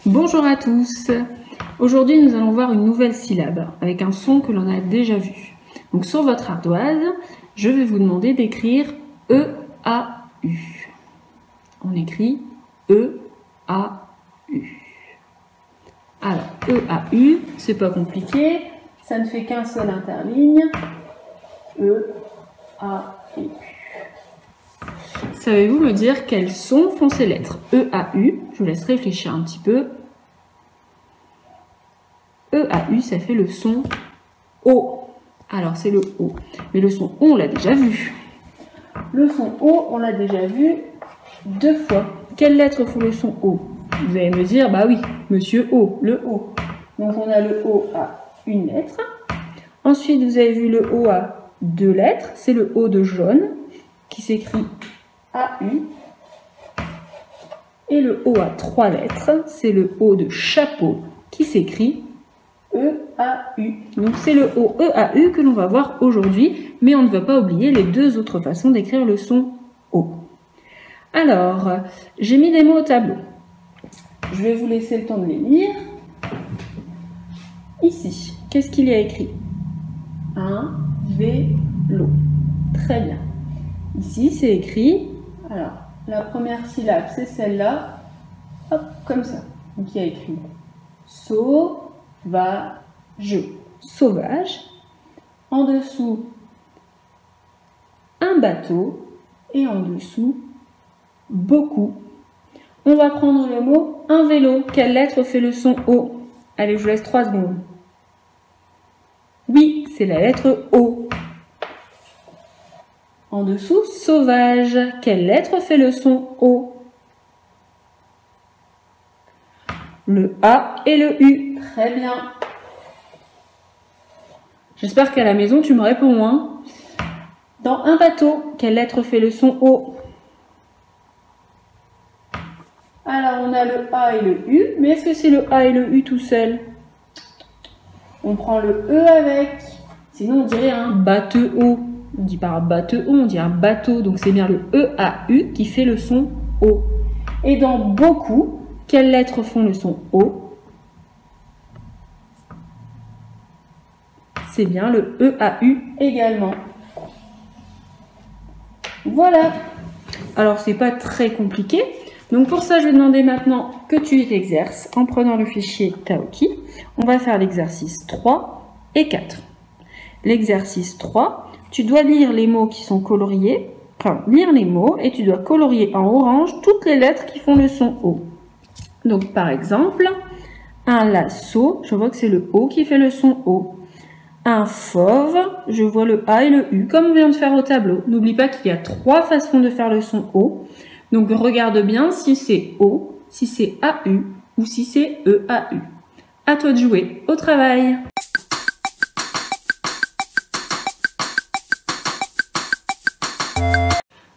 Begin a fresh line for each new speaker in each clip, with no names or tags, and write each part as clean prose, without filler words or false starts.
Bonjour à tous. Aujourd'hui, nous allons voir une nouvelle syllabe avec un son que l'on a déjà vu. Donc sur votre ardoise, je vais vous demander d'écrire E-A-U. On écrit E-A-U. Alors, E-A-U, c'est pas compliqué, ça ne fait qu'un seul interligne. E-A-U. Savez-vous me dire quels sons font ces lettres? E-A-U, je vous laisse réfléchir un petit peu. E-A-U, ça fait le son O. Alors, c'est le O. Mais le son O, on l'a déjà vu. Le son O, on l'a déjà vu 2 fois. Quelle lettre fait le son O? Vous allez me dire, bah oui, monsieur O, le O. Donc, on a le O à une lettre. Ensuite, vous avez vu le O à 2 lettres. C'est le O de jaune, qui s'écrit A-U. Et le O à 3 lettres, c'est le O de chapeau, qui s'écrit E-A-U. Donc c'est le O E-A-U que l'on va voir aujourd'hui, mais on ne va pas oublier les 2 autres façons d'écrire le son O. Alors, j'ai mis des mots au tableau. Je vais vous laisser le temps de les lire. Ici, qu'est-ce qu'il y a écrit? Un vélo. Très bien. Ici, c'est écrit, alors, la première syllabe, c'est celle-là, hop, comme ça. Donc, il y a écrit sauvage, sauvage. En dessous, un bateau. Et en dessous, beaucoup. On va prendre le mot un vélo. Quelle lettre fait le son O? Allez, je vous laisse 3 secondes. Oui, c'est la lettre O. En dessous, sauvage. Quelle lettre fait le son O? Le A et le U. Très bien. J'espère qu'à la maison, tu me réponds, hein. Dans un bateau, quelle lettre fait le son O? Alors, on a le A et le U. Mais est-ce que c'est le A et le U tout seul? On prend le E avec. Sinon, on dirait un bateau. On dit pas un bateau, on dit un bateau. Donc, c'est bien le E-A-U qui fait le son O. Et dans beaucoup, quelles lettres font le son O? C'est bien le E-A-U également. Voilà. Alors, c'est pas très compliqué. Donc, pour ça, je vais demander maintenant que tu t'exerces en prenant le fichier Taoki. On va faire l'exercice 3 et 4. L'exercice 3, tu dois lire les mots qui sont coloriés. Enfin, lire les mots et tu dois colorier en orange toutes les lettres qui font le son O. Donc, par exemple, un lasso, je vois que c'est le O qui fait le son O. Un fauve, je vois le A et le U, comme on vient de faire au tableau. N'oublie pas qu'il y a 3 façons de faire le son O. Donc, regarde bien si c'est O, si c'est AU ou si c'est EAU. À toi de jouer. Au travail!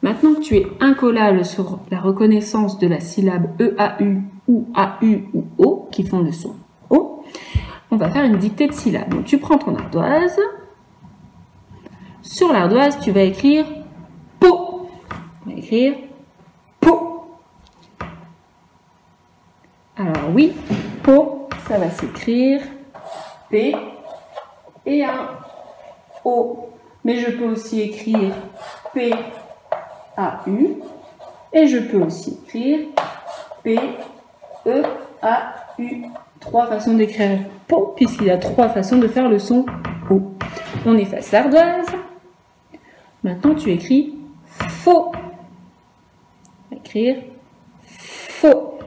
Maintenant que tu es incollable sur la reconnaissance de la syllabe EAU ou AU ou O, qui font le son O, on va faire une dictée de syllabes. Donc, tu prends ton ardoise. Sur l'ardoise, tu vas écrire pot. On va écrire pot. Alors oui, pot, ça va s'écrire P et un O. Mais je peux aussi écrire P A-U et je peux aussi écrire P-E-A-U. 3 façons d'écrire pot puisqu'il y a 3 façons de faire le son O. On efface l'ardoise. Maintenant tu écris faux. On va écrire faux.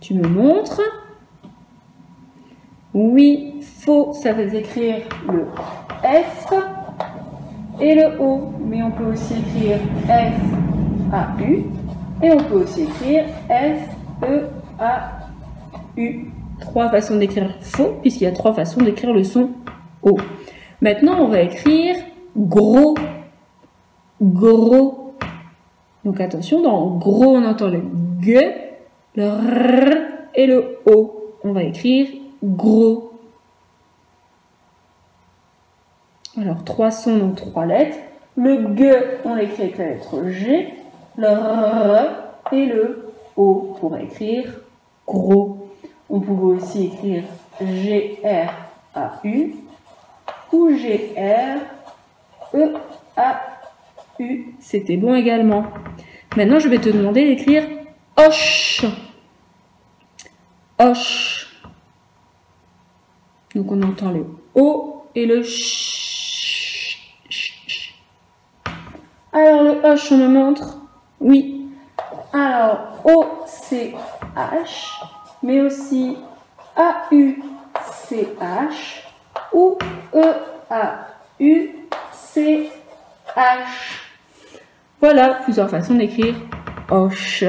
Tu me montres. Oui, faux, ça va écrire le F et le O, mais on peut aussi écrire F-A-U et on peut aussi écrire F-E-A-U. 3 façons d'écrire faux, puisqu'il y a 3 façons d'écrire le son O. Maintenant, on va écrire gros. Gros. Donc attention, dans gros, on entend le G, le R et le O. On va écrire gros. Alors, 3 sons, donc 3 lettres. Le G, on l'écrit avec la lettre G. Le R et le O pour écrire gros. On pouvait aussi écrire G-R-A-U ou G-R-E-A-U. C'était bon également. Maintenant, je vais te demander d'écrire hoche. Hoche. Donc, on entend le O et le ch. Alors, le hoche, on me montre. Oui. Alors, O-C-H, mais aussi A-U-C-H ou E-A-U-C-H. Voilà plusieurs façons d'écrire hoche.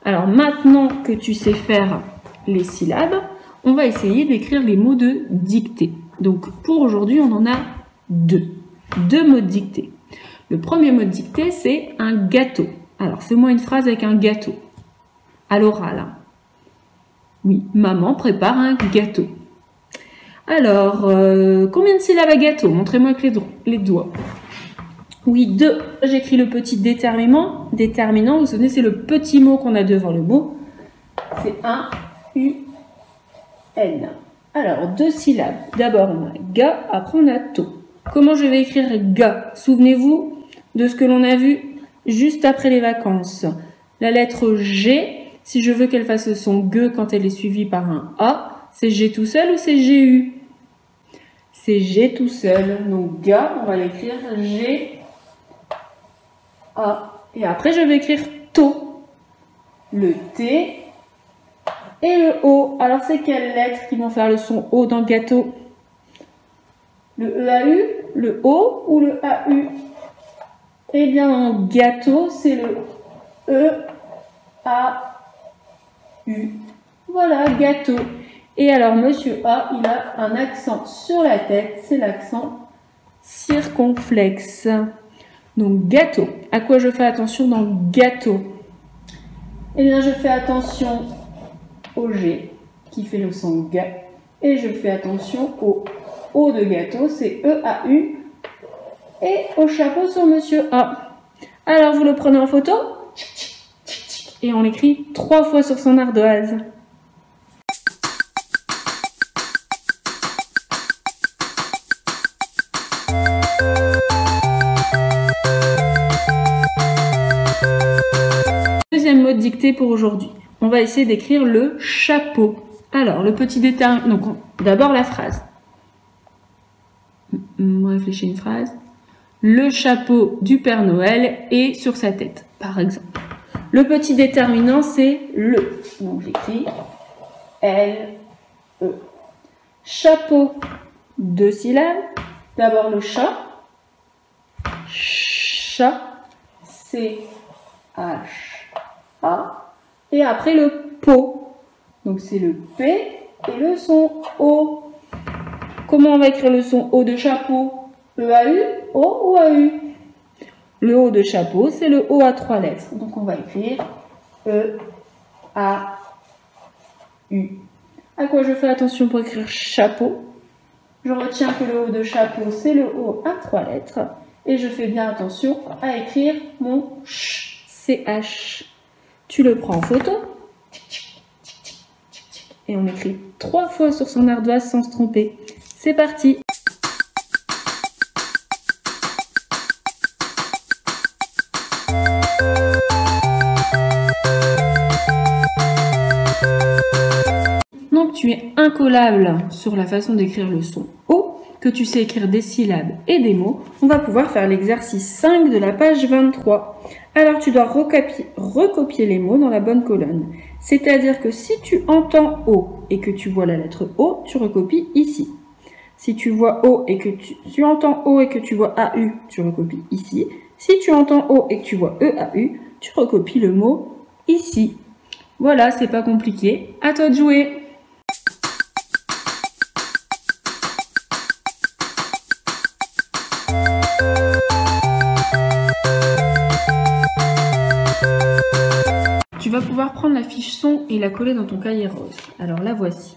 Alors maintenant que tu sais faire les syllabes, on va essayer d'écrire les mots de dictée. Donc pour aujourd'hui, on en a deux mots de dictée. Le premier mot de dictée, c'est un gâteau. Alors fais-moi une phrase avec un gâteau, à l'oral. Oui, maman prépare un gâteau. Alors, combien de syllabes à gâteau? Montrez-moi avec les doigts. Oui, 2. J'écris le petit déterminant. Déterminant, vous vous souvenez, c'est le petit mot qu'on a devant le mot. C'est un U-N. Alors, 2 syllabes. D'abord, on a ga, après on a to. Comment je vais écrire ga? Souvenez-vous de ce que l'on a vu juste après les vacances. La lettre G, si je veux qu'elle fasse son G quand elle est suivie par un A, c'est G tout seul ou c'est G-U? C'est G tout seul. Donc ga, on va l'écrire G. A. Et après, je vais écrire to. Le T et le O. Alors, c'est quelles lettres qui vont faire le son O dans le gâteau? Le E-A-U, le O ou le A-U? Eh bien, en gâteau, c'est le E-A-U. Voilà, gâteau. Et alors, monsieur A, il a un accent sur la tête. C'est l'accent circonflexe. Donc, gâteau. À quoi je fais attention dans gâteau? Eh bien, je fais attention au G, qui fait le son G. Et je fais attention au O de gâteau, c'est E-A-U. Et au chapeau sur monsieur A. Alors, vous le prenez en photo. Et on l'écrit 3 fois sur son ardoise. Deuxième mot de dictée pour aujourd'hui. On va essayer d'écrire le chapeau. Alors, le petit déterminant. Donc, d'abord la phrase. On réfléchit une phrase. Le chapeau du Père Noël est sur sa tête, par exemple. Le petit déterminant, c'est le. Donc, j'écris L-E. Chapeau, 2 syllabes. D'abord le chat. Chat. C-H. A, et après le pot. Donc c'est le P et le son O. Comment on va écrire le son O de chapeau? E-A-U, O ou A-U? Le O de chapeau, c'est le O à 3 lettres. Donc on va écrire E-A-U. À quoi je fais attention pour écrire chapeau? Je retiens que le O de chapeau, c'est le O à 3 lettres. Et je fais bien attention à écrire mon ch, C-H. Tu le prends en photo et on écrit 3 fois sur son ardoise sans se tromper. C'est parti! Donc tu es incollable sur la façon d'écrire le son O, que tu sais écrire des syllabes et des mots. On va pouvoir faire l'exercice 5 de la page 23. Alors, tu dois recopier les mots dans la bonne colonne. C'est-à-dire que si tu entends O et que tu vois la lettre O, tu recopies ici. Si tu vois O et que tu entends O et que tu vois AU, tu recopies ici. Si tu entends O et que tu vois EAU, tu recopies le mot ici. Voilà, c'est pas compliqué. À toi de jouer! Tu vas pouvoir prendre la fiche son et la coller dans ton cahier rose. Alors la voici.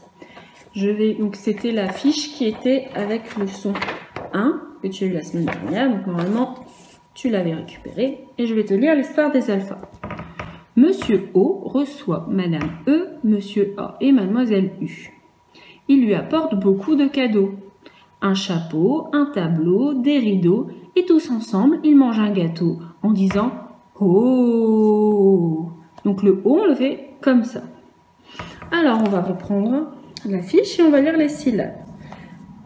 Donc c'était la fiche qui était avec le son 1 que tu as eu la semaine dernière. Donc normalement tu l'avais récupéré et je vais te lire l'histoire des alphas. Monsieur O reçoit Madame E, Monsieur A et Mademoiselle U. Il lui apporte beaucoup de cadeaux. Un chapeau, un tableau, des rideaux, et tous ensemble, ils mangent un gâteau en disant « Oh !» Donc le « O », on le fait comme ça. Alors, on va reprendre la fiche et on va lire les syllabes.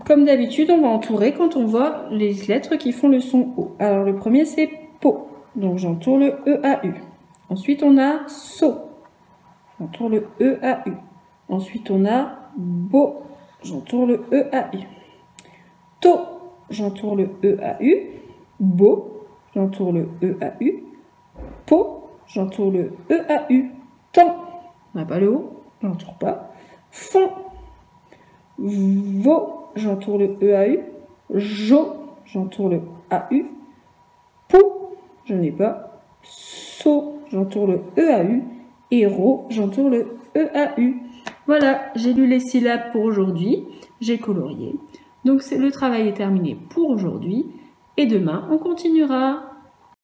Comme d'habitude, on va entourer quand on voit les lettres qui font le son O. Alors, le premier, c'est « Po ». Donc, j'entoure le E-A-U. Ensuite, on a « So ». J'entoure le E-A-U. Ensuite, on a « Bo ». J'entoure le E-A-U. « To ». J'entoure le E-A-U. « Bo ». J'entoure le E-A-U. « Po ». J'entoure le E-A-U. « Tan ». On n'a pas le O. J'entoure pas. « Fond ». Vo, j'entoure le E-A-U. Jo, j'entoure le A-U. Po, je n'ai pas. So, j'entoure le E-A-U. Et ro, j'entoure le E-A-U. Voilà, j'ai lu les syllabes pour aujourd'hui. J'ai colorié. Donc le travail est terminé pour aujourd'hui. Et demain, on continuera.